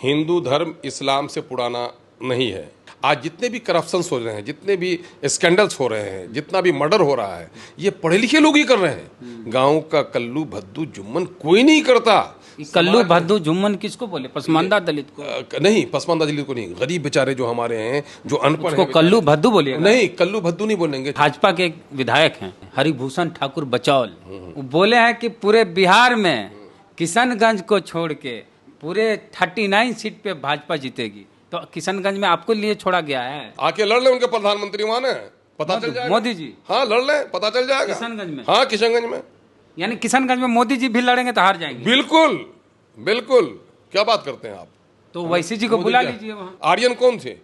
हिंदू धर्म इस्लाम से पुराना नहीं है। आज जितने भी करप्शंस हो रहे हैं, जितने भी स्कैंडल्स हो रहे हैं, जितना भी मर्डर हो रहा है, ये पढ़े लिखे लोग ही कर रहे हैं। गांव का कल्लू भद्दू जुम्मन कोई नहीं करता। कल्लू भद्दू जुम्मन किसको बोले? पसमानदा दलित को? नहीं, पसमानदा दलित को नहीं, गरीब बेचारे जो हमारे हैं, जो अनपढ़ हैं। कल्लू भद्दू बोलिए? नहीं, कल्लू भद्दू नहीं बोलेंगे। भाजपा के एक विधायक हैं हरिभूषण ठाकुर बचौल, वो बोले हैं कि पूरे बिहार में किशनगंज को छोड़ के पूरे 39 सीट पे भाजपा जीतेगी। तो किशनगंज में आपको लिए छोड़ा गया है, आके लड़ ले, उनके प्रधानमंत्री वहां है, पता चल जाएगा। मोदी जी? हाँ, लड़ ले, पता चल जाएगा। किशनगंज में? हाँ, किशनगंज में। यानी किशनगंज में मोदी जी भी लड़ेंगे तो हार जाएंगे? बिल्कुल बिल्कुल, क्या बात करते हैं आप। तो वैसी जी को बुला लीजिए वहाँ। आर्यन कौन थे?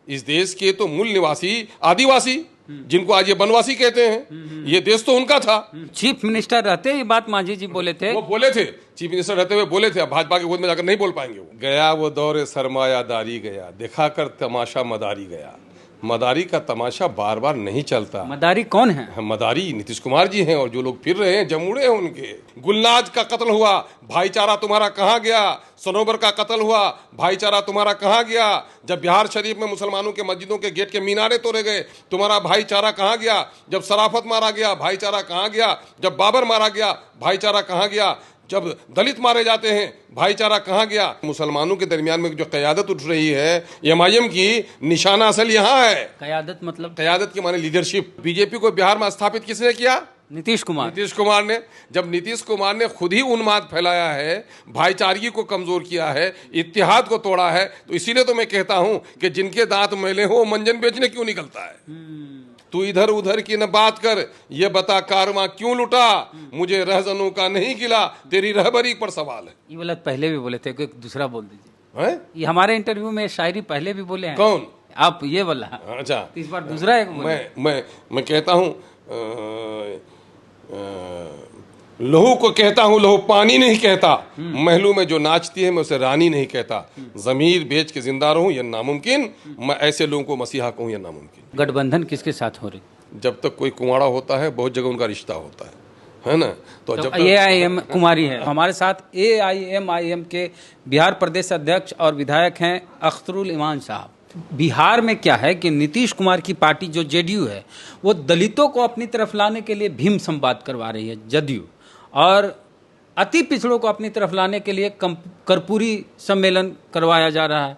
इस देश के तो मूल निवासी आदिवासी, जिनको आज ये बनवासी कहते हैं। ये देश तो उनका था। चीफ मिनिस्टर रहते ये बात मांझी जी बोले थे। वो बोले थे, चीफ मिनिस्टर रहते हुए बोले थे। अब भाजपा के गोद में जाकर नहीं बोल पाएंगे। वो गया वो दौरे सरमायादारी गया, दिखाकर तमाशा मदारी गया। मदारी का तमाशा बार बार नहीं चलता। मदारी कौन है? मदारी नीतीश कुमार जी हैं, और जो लोग फिर रहे हैं जमुड़े हैं उनके। गुलनाज का कत्ल हुआ, भाईचारा तुम्हारा कहाँ गया? सनोबर का कत्ल हुआ, भाईचारा तुम्हारा कहाँ गया? जब बिहार शरीफ में मुसलमानों के मस्जिदों के गेट के मीनारे तोड़े गए, तुम्हारा भाईचारा कहाँ गया? जब सराफत मारा गया, भाईचारा कहाँ गया? जब बाबर मारा गया, भाईचारा कहाँ गया? जब दलित मारे जाते हैं, भाईचारा कहाँ गया? मुसलमानों के दरमियान में जो क़यादत उठ रही है एमआईएम की, निशाना असल यहाँ है। क़यादत मतलब? क़यादत की माने लीडरशिप। बीजेपी को बिहार में स्थापित किसने किया? नीतीश कुमार। नीतीश कुमार ने। जब नीतीश कुमार ने खुद ही उन्माद फैलाया है, भाईचारगी को कमजोर किया है, इत्तेहाद को तोड़ा है, तो इसीलिए तो मैं कहता हूं कि जिनके दांत मैले हो मंजन बेचने क्यों निकलता है। तू इधर उधर की न बात कर, ये बता कारवां क्यों लुटा? मुझे रहजनों का नहीं गिला, तेरी रहबरी पर सवाल है। ये वाला पहले भी बोले थे, कोई दूसरा बोल दीजिए। हैं? ये हमारे इंटरव्यू में शायरी पहले भी बोले हैं। कौन? आप ये वाला। अच्छा, इस बार दूसरा एक बोले। मैं कहता हूँ, लहू को कहता हूँ लहू पानी नहीं कहता, महलू में जो नाचती है मैं उसे रानी नहीं कहता। जमीर बेच के जिंदा रहूं यह नामुमकिन, मैं ऐसे लोगों को मसीहा कहूं यह नामुमकिन। गठबंधन किसके साथ हो रही? जब तक कोई कुंवाड़ा होता है, बहुत जगह उनका रिश्ता होता है ना। तो जब AIM कुमारी है हमारे साथ। AIMIM के बिहार प्रदेश अध्यक्ष और विधायक हैं अख्तरुल ईमान साहब। बिहार में क्या है कि नीतीश कुमार की पार्टी जो JDU है, वो दलितों को अपनी तरफ लाने के लिए भीम संवाद करवा रही है JDU, और अति पिछड़ों को अपनी तरफ लाने के लिए कर्पूरी सम्मेलन करवाया जा रहा है,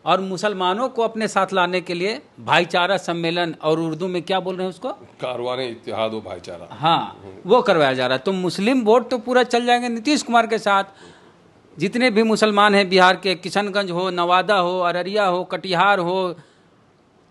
और मुसलमानों को अपने साथ लाने के लिए भाईचारा सम्मेलन, और उर्दू में क्या बोल रहे हैं उसको? कारवाने इत्तेहाद व भाईचारा। हाँ, वो करवाया जा रहा है। तो मुस्लिम वोट तो पूरा चल जाएंगे नीतीश कुमार के साथ। जितने भी मुसलमान हैं बिहार के, किशनगंज हो, नवादा हो, अररिया हो, कटिहार हो,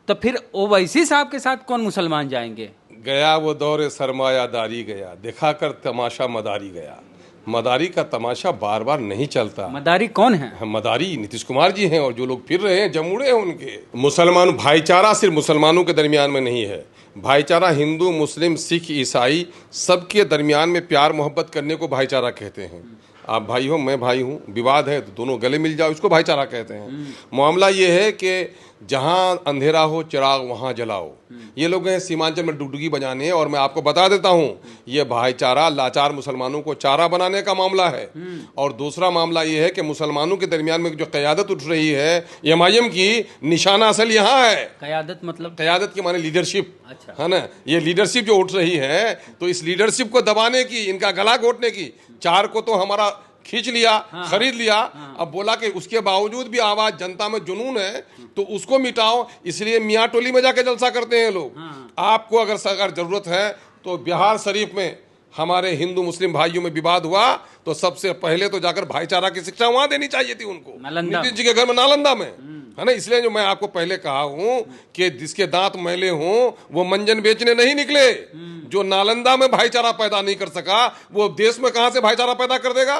तो फिर ओवैसी साहब के साथ कौन मुसलमान जाएंगे? गया वो दौरे सरमायादारी गया, दिखाकर तमाशा मदारी गया। मदारी का तमाशा बार बार नहीं चलता। मदारी कौन है? मदारी नीतीश कुमार जी हैं, और जो लोग फिर रहे हैं जमुड़े हैं उनके। मुसलमान भाईचारा सिर्फ मुसलमानों के दरमियान में नहीं है। भाईचारा हिंदू, मुस्लिम, सिख, ईसाई सबके दरमियान में प्यार मोहब्बत करने को भाईचारा कहते हैं। आप भाई हो, मैं भाई हूँ, विवाद है तो दोनों गले मिल जाओ, इसको भाईचारा कहते हैं। मामला ये है कि जहाँ अंधेरा हो चिराग वहाँ जलाओ। ये लोग हैं सीमांचल में डुगडुगी बजाने, और मैं आपको बता देता हूँ ये भाईचारा लाचार मुसलमानों को चारा बनाने का मामला है। और दूसरा मामला ये है कि मुसलमानों के दरमियान में जो क़यादत उठ रही है एमआईएम की, निशाना असल यहाँ है। क़यादत मतलब? क़यादत की माने लीडरशिप। अच्छा। है ना। ये लीडरशिप जो उठ रही है, तो इस लीडरशिप को दबाने की, इनका गला घोटने की, चार को तो हमारा खींच लिया, खरीद लिया। अब बोला कि उसके बावजूद भी आवाज जनता में जुनून है तो उसको मिटाओ, इसलिए मियाँ टोली में जाके जलसा करते हैं लोग। आपको अगर सरकार जरूरत है तो बिहार शरीफ में हमारे हिंदू मुस्लिम भाइयों में विवाद हुआ तो सबसे पहले तो जाकर भाईचारा की शिक्षा वहां देनी चाहिए थी उनको, नीतीश जी के घर में, नालंदा में, है ना। इसलिए जो मैं आपको पहले कहा हूं कि जिसके दांत मैले हों वो मंजन बेचने नहीं निकले। जो नालंदा में भाईचारा पैदा नहीं कर सका, वो देश में कहां से भाईचारा पैदा कर देगा।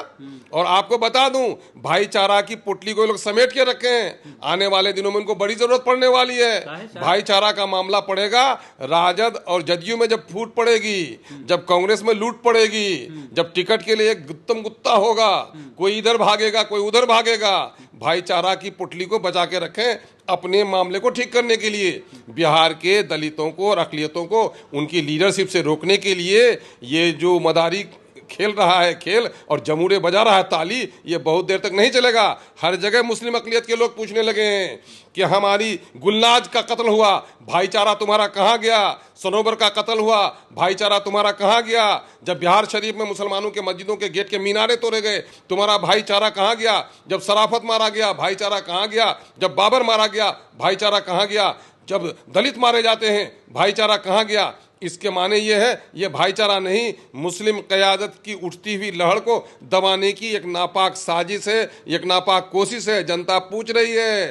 और आपको बता दूं, भाईचारा की पुटली को लोग समेट के रखे हैं। आने वाले दिनों में उनको बड़ी जरूरत पड़ने वाली है। भाईचारा का मामला पड़ेगा राजद और जदयू में, जब फूट पड़ेगी, जब कांग्रेस में लूट पड़ेगी, जब टिकट के लिए गुत्तम गुत्ता होगा, कोई इधर भागेगा कोई उधर भागेगा। भाईचारा की पुटली को बचा के रखें अपने मामले को ठीक करने के लिए। बिहार के दलितों को और अक़लियतों को उनकी लीडरशिप से रोकने के लिए ये जो मदारी खेल रहा है खेल और जमूरे बजा रहा है ताली, ये बहुत देर तक नहीं चलेगा। हर जगह मुस्लिम अक़लियत के लोग पूछने लगे हैं कि हमारी गुलनाज का कत्ल हुआ, भाईचारा तुम्हारा कहाँ गया? सनोबर का कत्ल हुआ, भाईचारा तुम्हारा कहाँ गया? जब बिहार शरीफ में मुसलमानों के मस्जिदों के गेट के मीनारे तोड़े गए, तुम्हारा भाईचारा कहाँ गया? जब सराफत मारा गया, भाईचारा कहाँ गया? जब बाबर मारा गया, भाईचारा कहाँ गया? जब दलित मारे जाते हैं, भाईचारा कहाँ गया? इसके माने ये है, ये भाईचारा नहीं, मुस्लिम क़यादत की उठती हुई लहर को दबाने की एक नापाक साजिश है, एक नापाक कोशिश है। जनता पूछ रही है,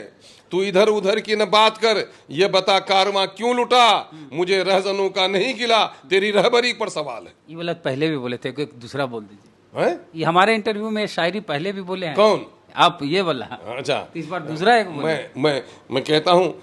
तू इधर उधर की न बात कर, ये बता कारवां क्यों लुटा? मुझे रहजनों का नहीं गिला, तेरी रहबरी पर सवाल है। ये वाला पहले भी बोले थे, कोई दूसरा बोल दीजिए। हैं? ये हमारे इंटरव्यू में शायरी पहले भी बोले हैं। कौन? आप ये वाला। अच्छा, तो इस बार दूसरा एक बोले। मैं कहता हूँ,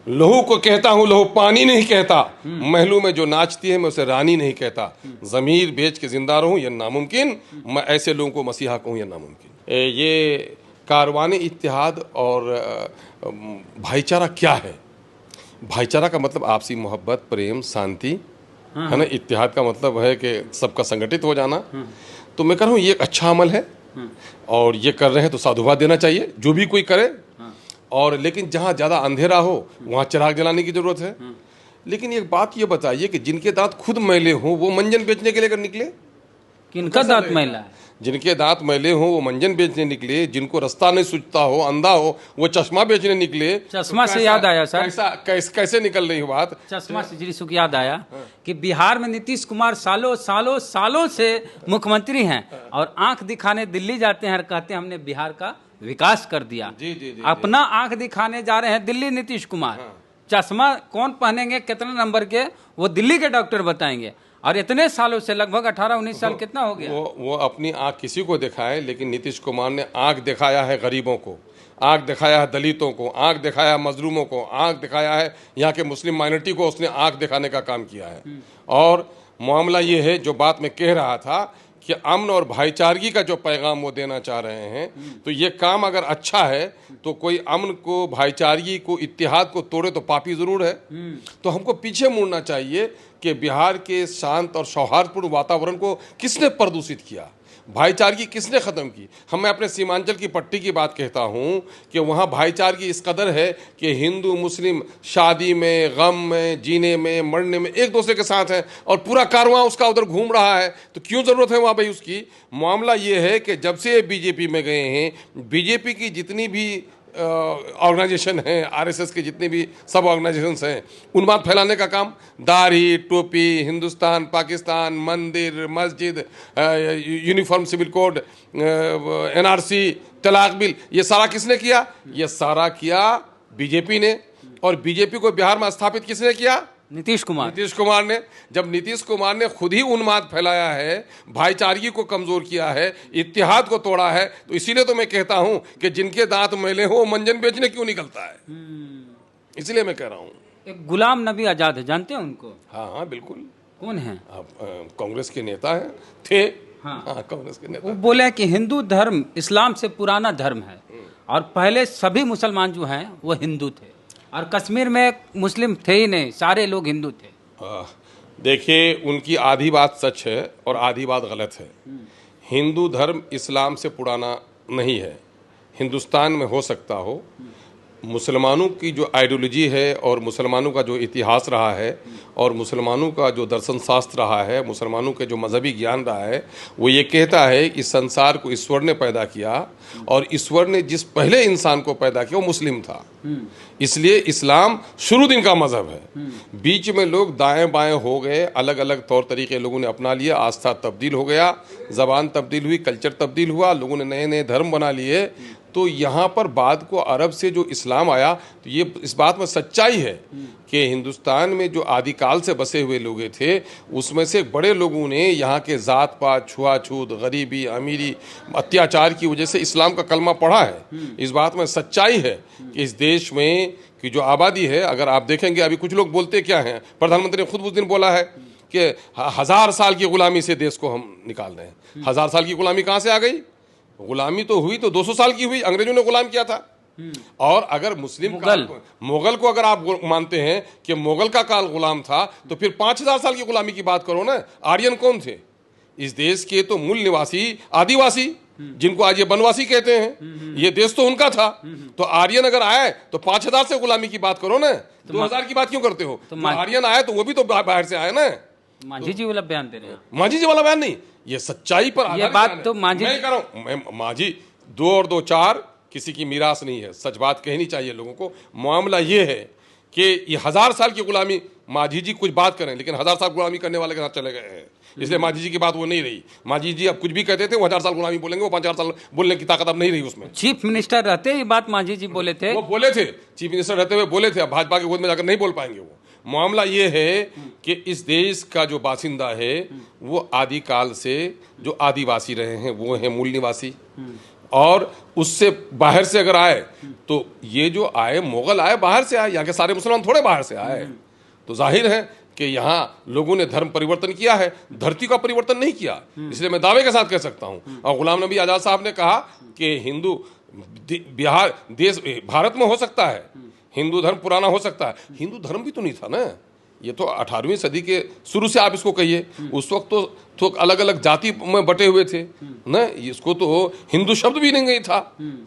लहू को कहता हूँ लहू पानी नहीं कहता, महलों में जो नाचती है मैं उसे रानी नहीं कहता, ज़मीर बेच के जिंदा रहूं यह नामुमकिन, मैं ऐसे लोगों को मसीहा कहूँ यह नामुमकिन। ये कारवाने इत्तेहाद और भाईचारा क्या है? भाईचारा का मतलब आपसी मोहब्बत, प्रेम, शांति है ना। इत्तेहाद का मतलब है कि सबका संगठित हो जाना। तो मैं कह रहा हूँ ये एक अच्छा अमल है और ये कर रहे हैं तो साधुवाद देना चाहिए, जो भी कोई करे। और लेकिन जहाँ ज़्यादा अंधेरा हो वहाँ चिराग जलाने की ज़रूरत है। लेकिन एक बात ये बताइए कि जिनके दांत खुद मैले हों वो मंजन बेचने के लिए निकले? किनका दांत मैला है? जिनके दांत मैले हों वो मंजन बेचने निकले, जिनको रास्ता नहीं सूझता हो, अंधा हो, वो चश्मा बेचने निकले। चश्मा से याद आया सर, कैसे निकल रही बात? चश्मा से जी सुख याद आया कि बिहार में नीतीश कुमार सालों सालों सालों से मुख्यमंत्री हैं और आंख दिखाने दिल्ली जाते हैं और कहते हैं हमने बिहार का विकास कर दिया। जी, अपना आंख दिखाने जा रहे हैं दिल्ली नीतीश कुमार। चश्मा कौन पहनेंगे, कितने नंबर के, वो दिल्ली के डॉक्टर बताएंगे। और इतने सालों से, लगभग 18-19 साल कितना हो गया? वो अपनी आंख किसी को दिखाए, लेकिन नीतीश कुमार ने आंख दिखाया है गरीबों को, आंख दिखाया है दलितों को, आंख दिखाया है मजलूमों को, आंख दिखाया है यहाँ के मुस्लिम माइनॉरिटी को, उसने आंख दिखाने का काम किया है। और मामला ये है, जो बात मैं कह रहा था कि अमन और भाईचारगी का जो पैगाम वो देना चाह रहे हैं, तो ये काम अगर अच्छा है तो कोई अमन को, भाईचारगी को, इत्तेहाद को तोड़े तो पापी जरूर है। तो हमको पीछे मुड़ना चाहिए कि बिहार के शांत और सौहार्दपूर्ण वातावरण को किसने प्रदूषित किया, भाईचारगी किसने ख़त्म की। मैं अपने सीमांचल की पट्टी की बात कहता हूँ कि वहाँ भाईचारगी इस कदर है कि हिंदू मुस्लिम शादी में, गम में, जीने में, मरने में एक दूसरे के साथ हैं और पूरा कारवां उसका उधर घूम रहा है। तो क्यों ज़रूरत है वहाँ भाई उसकी? मामला ये है कि जब से बीजेपी में गए हैं, बीजेपी की जितनी भी ऑर्गेनाइजेशन हैं, आरएसएस के जितने भी सब ऑर्गेनाइजेशंस हैं, उन्माद फैलाने का काम, दाढ़ी, टोपी, हिंदुस्तान, पाकिस्तान, मंदिर, मस्जिद, यूनिफॉर्म सिविल कोड, एनआरसी, तलाक बिल, ये सारा किसने किया? ये सारा किया बीजेपी ने। और बीजेपी को बिहार में स्थापित किसने किया? नीतीश कुमार। नीतीश कुमार ने। जब नीतीश कुमार ने खुद ही उन्माद फैलाया है, भाईचारगी को कमजोर किया है, इत्तेहाद को तोड़ा है, तो इसीलिए तो मैं कहता हूं कि जिनके दांत मैले हो मंजन बेचने क्यों निकलता है। इसलिए मैं कह रहा हूं। एक गुलाम नबी आजाद है, जानते हैं उनको? हाँ, बिल्कुल। कौन है? कांग्रेस के नेता है, थे। हाँ, कांग्रेस के नेता। वो बोले कि हिंदू धर्म इस्लाम से पुराना धर्म है और पहले सभी मुसलमान जो हैं वो हिंदू थे और कश्मीर में मुस्लिम थे ही नहीं, सारे लोग हिंदू थे। देखिए, उनकी आधी बात सच है और आधी बात गलत है। हिंदू धर्म इस्लाम से पुराना नहीं है। हिंदुस्तान में हो सकता हो, मुसलमानों की जो आइडियोलॉजी है और मुसलमानों का जो इतिहास रहा है और मुसलमानों का जो दर्शन शास्त्र रहा है, मुसलमानों के जो मजहबी ज्ञान रहा है, वो ये कहता है कि संसार को ईश्वर ने पैदा किया और ईश्वर ने जिस पहले इंसान को पैदा किया वो मुस्लिम था। इसलिए इस्लाम शुरू दिन का मजहब है। बीच में लोग दाएं बाएं हो गए, अलग अलग तौर तरीके लोगों ने अपना लिया, आस्था तब्दील हो गया, ज़बान तब्दील हुई, कल्चर तब्दील हुआ, लोगों ने नए नए धर्म बना लिए। तो यहाँ पर बाद को अरब से जो इस्लाम आया, तो ये इस बात में सच्चाई है कि हिंदुस्तान में जो आदिकाल से बसे हुए लोग थे, उसमें से बड़े लोगों ने यहाँ के ज़ात पात, छुआछूत, गरीबी, अमीरी, अत्याचार की वजह से इस्लाम का कलमा पढ़ा है। इस बात में सच्चाई है कि इस देश में की जो आबादी है, अगर आप देखेंगे, अभी कुछ लोग बोलते क्या हैं, प्रधानमंत्री ने खुद उस दिन बोला है कि 1000 साल की गुलामी से देश को हम निकाल रहे हैं। 1000 साल की गुलामी कहाँ से आ गई? गुलामी तो हुई तो 200 साल की हुई, अंग्रेजों ने गुलाम किया था। और अगर मुगल को अगर आप मानते हैं कि मुगल का काल गुलाम था, तो फिर 5000 साल की गुलामी की बात करो ना। आर्यन कौन थे? इस देश के तो मूल निवासी आदिवासी, जिनको आज ये बनवासी कहते हैं, ये देश तो उनका था। तो आर्यन अगर आए तो 5000 से गुलामी की बात करो ना, 2000 की बात क्यों करते हो? तो आर्यन आए तो वो भी तो बाहर से आए ना। मांझी जी वाला बयान दे रहे हैं। मांझी जी वाला बयान नहीं, ये सच्चाई पर ये बात तो मांझी मैं कह रहा हूं, मांझी 2 और 2 4 किसी की मीरास नहीं है। सच बात कहनी चाहिए लोगों को। मामला ये है कि ये 1000 साल की गुलामी, मांझी जी कुछ बात करें लेकिन 1000 साल गुलामी करने वाले के साथ चले गए हैं, इसलिए मांझी जी की बात वो नहीं रही। मांझी जी अब कुछ भी कहते थे, वो 1000 साल गुलामी बोलेंगे, वो 5000 साल बोलने की ताकत अब नहीं रही उसमें। चीफ मिनिस्टर रहते ही बात मांझी जी बोले थे, वो बोले थे, चीफ मिनिस्टर रहते हुए बोले थे। अब भाजपा की गोद में जाकर नहीं बोल पाएंगे वो। मामला ये है कि इस देश का जो बासिंदा है वो आदिकाल से जो आदिवासी रहे हैं वो है मूल निवासी, और उससे बाहर से अगर आए तो ये जो आए मुगल आए बाहर से आए, यहाँ के सारे मुसलमान थोड़े बाहर से आए। तो जाहिर है कि यहाँ लोगों ने धर्म परिवर्तन किया है, धरती का परिवर्तन नहीं किया। इसलिए मैं दावे के साथ कह सकता हूँ, और गुलाम नबी आजाद साहब ने कहा कि हिंदू बिहार देश भारत में हो सकता है, हिंदू धर्म पुराना हो सकता है। हिंदू धर्म भी तो नहीं था ना, ये तो 18वीं सदी के शुरू से आप इसको कहिए, उस वक्त तो अलग अलग जाति में बटे हुए थे ना। इसको तो हिंदू शब्द भी नहीं था।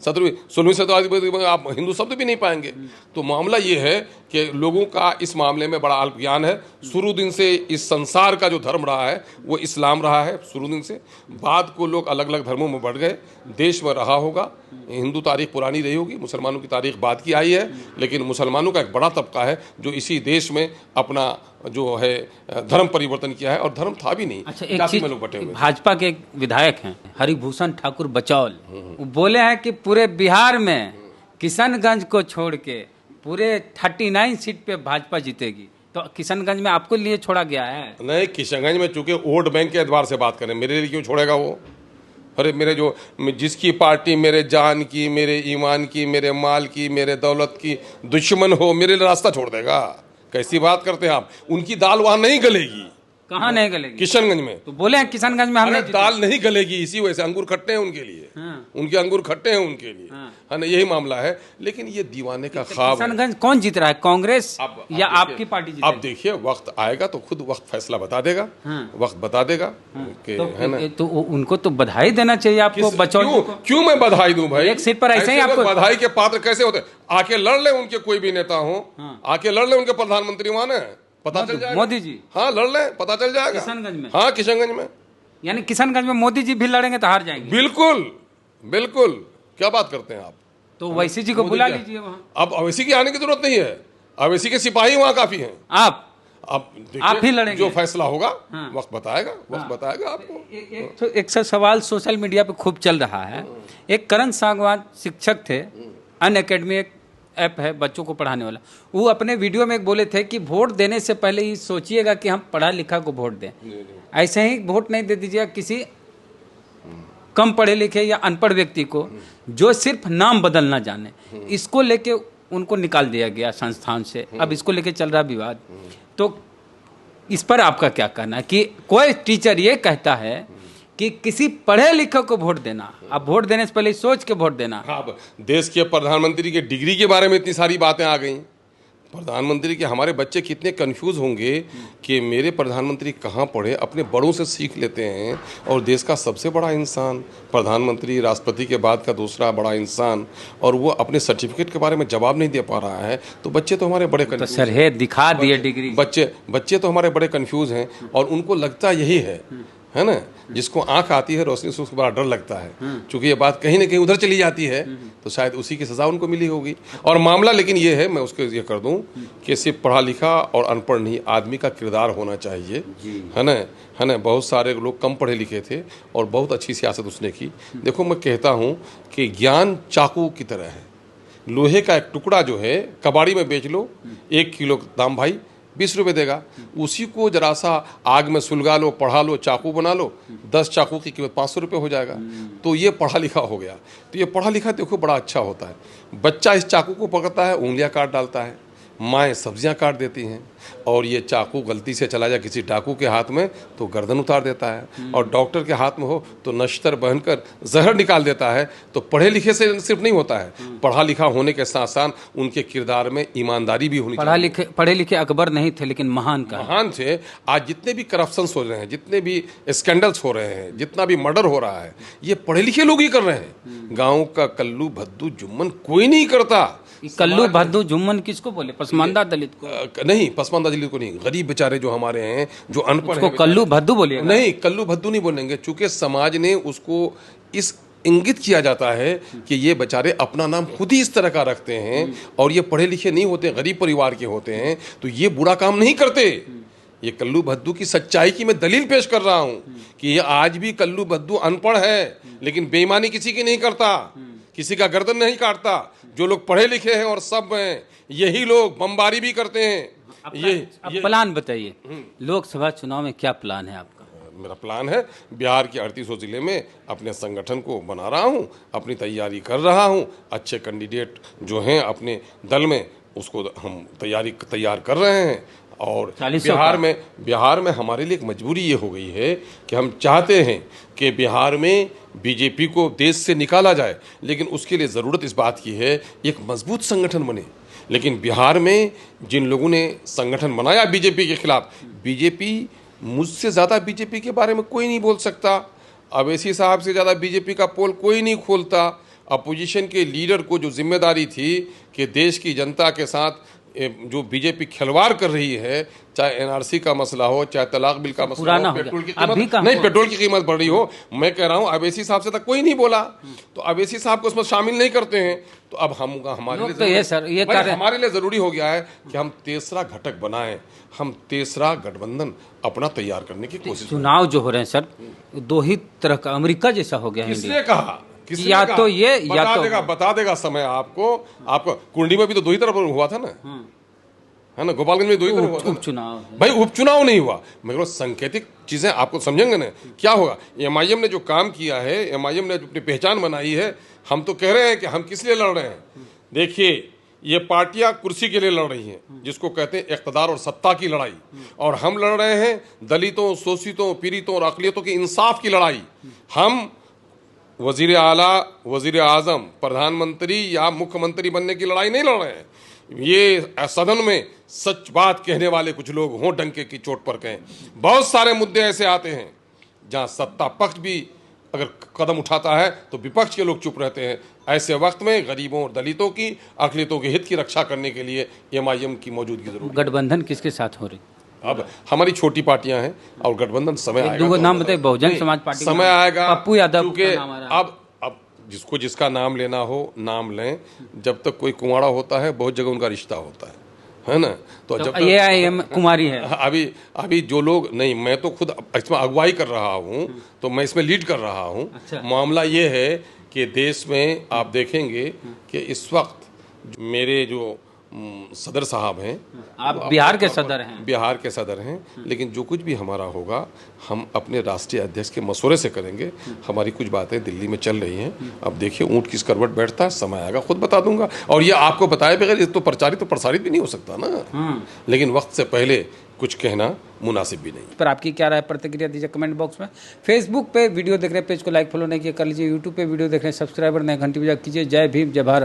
17वीं 16वीं शताब्दी में आप हिंदू शब्द भी नहीं पाएंगे। तो मामला ये है कि लोगों का इस मामले में बड़ा अल्प ज्ञान है। शुरू दिन से इस संसार का जो धर्म रहा है वो इस्लाम रहा है शुरू दिन से। बाद को लोग अलग अलग धर्मों में बढ़ गए, देश में रहा होगा। हिंदू तारीख पुरानी रही होगी, मुसलमानों की तारीख बाद की आई है, लेकिन मुसलमानों का एक बड़ा तबका है जो इसी देश में अपना जो है धर्म परिवर्तन किया है, और धर्म था भी नहीं। अच्छा, एक चीज, भाजपा के एक विधायक हैं हरिभूषण ठाकुर बचौल, वो बोले हैं कि पूरे बिहार में किशनगंज को छोड़ के पूरे 39 सीट पे भाजपा जीतेगी। तो किशनगंज में आपको लिए छोड़ा गया है? नहीं, किशनगंज में चूंकि वोट बैंक के एतबार से बात करें, मेरे लिए क्यों छोड़ेगा वो? अरे मेरे जो जिसकी पार्टी मेरे जान की, मेरे ईमान की, मेरे माल की, मेरे दौलत की दुश्मन हो, मेरे लिए रास्ता छोड़ देगा? कैसी बात करते हैं आप? उनकी दाल वहां नहीं गलेगी। कहाँ नहीं गलेगी? किशनगंज में। तो बोले हैं किशनगंज में हमने दाल नहीं गलेगी, इसी वजह से अंगूर खट्टे हैं उनके लिए। उनके अंगूर खट्टे हैं उनके लिए, है ना, यही मामला है। लेकिन ये दीवाने का ख्वाब। किशनगंज कौन जीत रहा है, कांग्रेस या आपकी पार्टी जीत? अब देखिए, वक्त आएगा तो खुद वक्त फैसला बता देगा। वक्त बता देगा कि है ना। तो उनको तो बधाई देना चाहिए आपको, बचौल। क्यों मैं बधाई दूं भाई? एक सीट पर ऐसे ही आपको बधाई के पात्र कैसे होते? आके लड़ ले उनके कोई भी नेता हो, आके लड़ ले उनके प्रधानमंत्री वहां है, पता चल जाएगा। मोदी जी, हाँ लड़ ले, पता चल जाएगा। किशनगंज में? हाँ किशनगंज में। यानी किशनगंज में मोदी जी भी लड़ेंगे तो हार जाएंगे? बिल्कुल बिल्कुल, क्या बात करते हैं आप? तो ओवैसी जी को बुला लीजिए वहाँ। अब ओवैसी की आने की जरूरत नहीं है, ओवैसी के सिपाही वहाँ काफी हैं। आप ही लड़ेंगे? जो फैसला होगा वक्त बताएगा, वक्त बताएगा आपको। एक सवाल सोशल मीडिया पे खूब चल रहा है। एक करण सांगवान शिक्षक थे, अन अकेडमी एक ऐप है बच्चों को पढ़ाने वाला, वो अपने वीडियो में बोले थे कि वोट देने से पहले ही सोचिएगा कि हम पढ़ा लिखा को वोट दें। ऐसे ही वोट नहीं दे दीजिएगा किसी कम पढ़े लिखे या अनपढ़ व्यक्ति को जो सिर्फ नाम बदलना जाने। इसको लेके उनको निकाल दिया गया संस्थान से। अब इसको लेके चल रहा विवाद। तो इस पर आपका क्या कहना है कि कोई टीचर ये कहता है कि किसी पढ़े लिखे को वोट देना, अब वोट देने से पहले सोच के वोट देना। हाँ, देश के प्रधानमंत्री के डिग्री के बारे में इतनी सारी बातें आ गई। प्रधानमंत्री के हमारे बच्चे कितने कंफ्यूज होंगे कि मेरे प्रधानमंत्री कहाँ पढ़े, अपने बड़ों से सीख लेते हैं। और देश का सबसे बड़ा इंसान प्रधानमंत्री, राष्ट्रपति के बाद का दूसरा बड़ा इंसान, और वो अपने सर्टिफिकेट के बारे में जवाब नहीं दे पा रहा है। तो बच्चे तो हमारे बड़े तो सर है दिखा दिए डिग्री। बच्चे तो हमारे बड़े कंफ्यूज हैं, और उनको लगता यही है ना, जिसको आंख आती है रोशनी से उसको बड़ा डर लगता है। क्योंकि ये बात कहीं ना कहीं उधर चली जाती है, तो शायद उसी की सजा उनको मिली होगी। और मामला लेकिन ये है, मैं उसको ये कर दूं कि सिर्फ पढ़ा लिखा और अनपढ़ नहीं, आदमी का किरदार होना चाहिए, है ना। बहुत सारे लोग कम पढ़े लिखे थे और बहुत अच्छी सियासत उसने की। देखो, मैं कहता हूँ कि ज्ञान चाकू की तरह है। लोहे का एक टुकड़ा जो है कबाड़ी में बेच लो, 1 किलो दाम भाई 20 रुपये देगा। उसी को जरा सा आग में सुलगा लो, पढ़ा लो, चाकू बना लो, 10 चाकू की कीमत 500 रुपये हो जाएगा। तो ये पढ़ा लिखा हो गया। तो ये पढ़ा लिखा देखो बड़ा अच्छा होता है। बच्चा इस चाकू को पकड़ता है, उंगलियां काट डालता है, माएँ सब्जियां काट देती हैं, और ये चाकू गलती से चला जाए किसी डाकू के हाथ में तो गर्दन उतार देता है, और डॉक्टर के हाथ में हो तो नश्तर बहनकर जहर निकाल देता है। तो पढ़े लिखे से सिर्फ नहीं होता है, पढ़ा लिखा होने के साथ साथ उनके किरदार में ईमानदारी भी होनी चाहिए। पढ़े लिखे अकबर नहीं थे, लेकिन महान थे। आज जितने भी करप्शन हो रहे हैं, जितने भी स्कैंडल्स हो रहे हैं, जितना भी मर्डर हो रहा है, ये पढ़े लिखे लोग ही कर रहे हैं। गाँव का कल्लू भद्दू जुम्मन कोई नहीं करता। कल्लू भद्दू जुम्मन किसको बोले? पसमानदा दलित को? नहीं, पसमानदा दलित को नहीं, गरीब बेचारे जो हमारे हैं, जो अनपढ़ हैं। कल्लू भद्दू बोलिए? नहीं, कल्लू भद्दू नहीं बोलेंगे, चूंकि समाज ने उसको इस इंगित किया जाता है कि ये बेचारे अपना नाम खुद ही इस तरह का रखते हैं, और ये पढ़े लिखे नहीं होते, गरीब परिवार के होते हैं, तो ये बुरा काम नहीं करते। ये कल्लू भद्दू की सच्चाई की मैं दलील पेश कर रहा हूँ कि ये आज भी कल्लू भद्दू अनपढ़ है, लेकिन बेईमानी किसी की नहीं करता, किसी का गर्दन नहीं काटता। जो लोग पढ़े लिखे हैं और सब हैं, यही लोग बमबारी भी करते हैं। ये प्लान बताइए, लोकसभा चुनाव में क्या प्लान है आपका? मेरा प्लान है, बिहार के 38 जिले में अपने संगठन को बना रहा हूं, अपनी तैयारी कर रहा हूं, अच्छे कैंडिडेट जो हैं अपने दल में उसको हम तैयार कर रहे हैं। और बिहार में हमारे लिए एक मजबूरी ये हो गई है कि हम चाहते हैं कि बिहार में बीजेपी को देश से निकाला जाए, लेकिन उसके लिए ज़रूरत इस बात की है एक मजबूत संगठन बने। लेकिन बिहार में जिन लोगों ने संगठन बनाया बीजेपी के खिलाफ, बीजेपी मुझसे ज़्यादा बीजेपी के बारे में कोई नहीं बोल सकता, अवैसी साहब से ज़्यादा बीजेपी का पोल कोई नहीं खोलता। अपोजिशन के लीडर को जो जिम्मेदारी थी कि देश की जनता के साथ जो बीजेपी खिलवाड़ कर रही है, चाहे एनआरसी का मसला हो, चाहे तलाक बिल का मसला हो, पेट्रोल की कीमत नहीं, पेट्रोल की कीमत बढ़ रही हो, मैं कह रहा हूं अवैसी साहब से तक कोई नहीं बोला, तो अवैसी साहब को उसमें शामिल नहीं करते हैं। तो अब हमारे लिए जरूरी हो गया है कि हम तीसरा घटक बनाएं, हम तीसरा गठबंधन अपना तैयार करने की कोशिश। चुनाव जो हो रहे हैं सर, दो ही तरह का अमेरिका जैसा हो गया है। किसने कहा? या तो ये या तो बता देगा समय आपको कुंडी में भी तो दो ही तरफ हुआ था ना, है ना, गोपालगंज में दो ही तरफ हुआ था। उपचुनाव भाई, उपचुनाव नहीं हुआ, मगर सांकेतिक चीजें आपको समझेंगे ना क्या होगा। एमआईएम ने जो काम किया है, एमआईएम ने अपनी पहचान बनाई है, हम तो कह रहे हैं कि हम किस लिए लड़ रहे हैं। देखिए, ये पार्टियां कुर्सी के लिए लड़ रही हैं, जिसको कहते हैं इख्तिदार और सत्ता की लड़ाई, और हम लड़ रहे हैं दलितों, शोषितों, पीड़ितों और अक़लियतों की इंसाफ की लड़ाई। हम वजीर आला, वजीर आजम, प्रधानमंत्री या मुख्यमंत्री बनने की लड़ाई नहीं लड़ रहे हैं। ये सदन में सच बात कहने वाले कुछ लोग हों डंके की चोट पर कहें। बहुत सारे मुद्दे ऐसे आते हैं जहां सत्ता पक्ष भी अगर कदम उठाता है तो विपक्ष के लोग चुप रहते हैं। ऐसे वक्त में गरीबों और दलितों की, अक़लियतों के हित की रक्षा करने के लिए एमआईएम की मौजूदगी जरूरी है। गठबंधन किसके साथ हो रही? अब हमारी छोटी पार्टियां हैं और गठबंधन समय आएगा। तो नाम बताइए, बहुजन समाज पार्टी समय आएगा, पप्पू यादव क्योंकि अब जिसको जिसका नाम लेना हो नाम लें। जब तक कोई कुंवाड़ा होता है, बहुत जगह उनका रिश्ता होता है ना। तो जब ये कुमारी है। अभी जो लोग नहीं, मैं तो खुद इसमें अगुवाई कर रहा हूँ, तो मैं इसमें लीड कर रहा हूँ। अच्छा। मामला ये है कि देश में आप देखेंगे कि इस वक्त मेरे जो सदर साहब हैं, आप बिहार के सदर हैं। बिहार के सदर हैं, लेकिन जो कुछ भी हमारा होगा हम अपने राष्ट्रीय अध्यक्ष के मशवरे से करेंगे। हमारी कुछ बातें दिल्ली में चल रही हैं, अब देखिए ऊँट किस करवट बैठता है, समय आएगा खुद बता दूंगा। और ये आपको बताए बगैर ये तो प्रसारित भी नहीं हो सकता ना, लेकिन वक्त से पहले कुछ कहना मुनासिब भी नहीं। पर आपकी क्या राय, प्रतिक्रिया दीजिए कमेंट बॉक्स में। फेसबुक पे वीडियो देख रहे हैं, पेज को लाइक फॉलो नहीं किया कर लीजिए। यूट्यूब पे वीडियो देख रहे हैं, सब्सक्राइबर नहीं, घंटी बजा कीजिए। जय भीम, जय भारत।